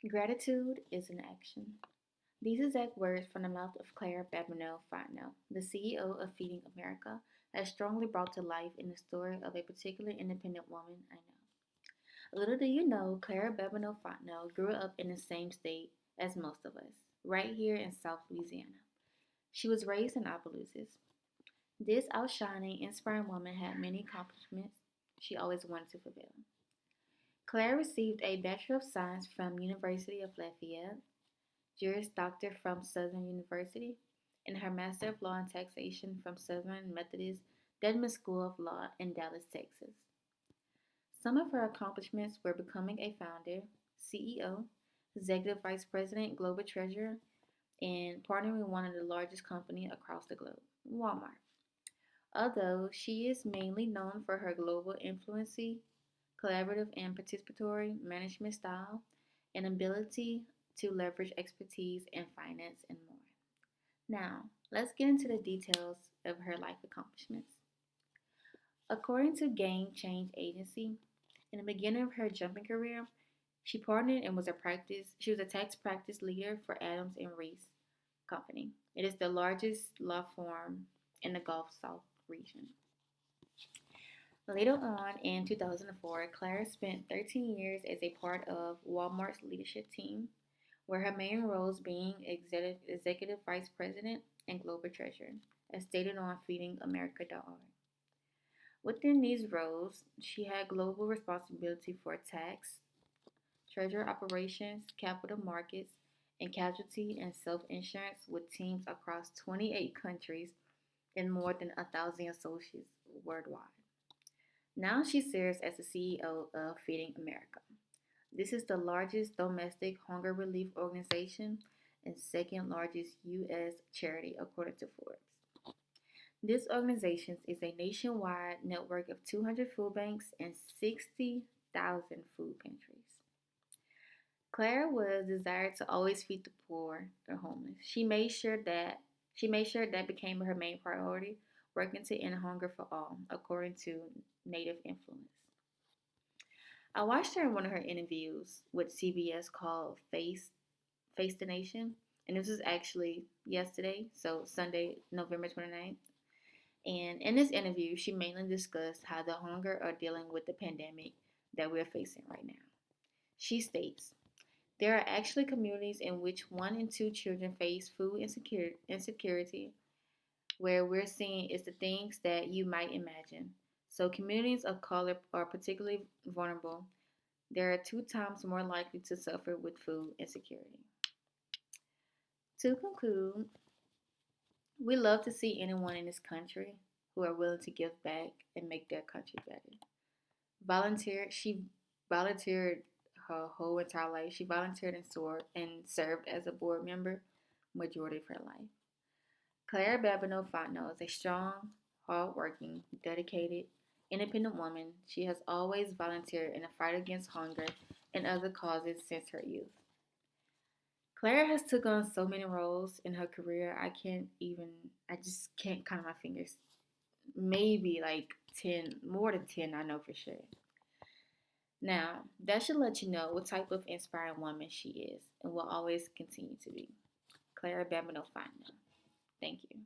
Gratitude is an action. These exact words from the mouth of Claire Babineaux Fontenot, the CEO of Feeding America, are strongly brought to life in the story of a particular independent woman I know. Little do you know, Claire Babineaux Fontenot grew up in the same state as most of us, right here in South Louisiana. She was raised in Opelousas. This outshining, inspiring woman had many accomplishments she always wanted to fulfill. Claire received a Bachelor of Science from University of Lafayette, Juris Doctor from Southern University, and her Master of Law in Taxation from Southern Methodist Dedman School of Law in Dallas, Texas. Some of her accomplishments were becoming a founder, CEO, Executive Vice President, Global Treasurer, and partnering with one of the largest companies across the globe, Walmart. Although she is mainly known for her global influence, collaborative and participatory management style, and ability to leverage expertise in finance and more. Now, let's get into the details of her life accomplishments. According to Game Change Agency, in the beginning of her jumping career, she partnered and she was a tax practice leader for Adams and Reese Company. It is the largest law firm in the Gulf South region. Later on in 2004, Clara spent 13 years as a part of Walmart's leadership team, where her main roles being executive vice president and global treasurer, as stated on feedingamerica.org. Within these roles, she had global responsibility for tax, treasury operations, capital markets, and casualty and self-insurance with teams across 28 countries and more than 1,000 associates worldwide. Now she serves as the CEO of Feeding America. This is the largest domestic hunger relief organization and second largest U.S. charity according to Forbes. This organization is a nationwide network of 200 food banks and 60,000 food pantries. Claire was desired to always feed the poor or homeless. She made sure that became her main priority, working to end hunger for all, according to Native Influence. I watched her in one of her interviews with CBS called Face the Nation, and this was actually yesterday, so Sunday, November 29th. And in this interview, she mainly discussed how the hunger are dealing with the pandemic that we're facing right now. She states, there are actually communities in which 1 in 2 children face food insecurity, where we're seeing is the things that you might imagine. So communities of color are particularly vulnerable. They are 2 times more likely to suffer with food insecurity. To conclude, we love to see anyone in this country who are willing to give back and make their country better. She volunteered her whole entire life. She volunteered and served as a board member majority of her life. Claire Babineaux Fontenot is a strong, hardworking, dedicated, independent woman. She has always volunteered in the fight against hunger and other causes since her youth. Claire has took on so many roles in her career. I just can't count my fingers. Maybe like 10, more than 10, I know for sure. Now, that should let you know what type of inspiring woman she is and will always continue to be. Claire Babineaux Fontenot. Thank you.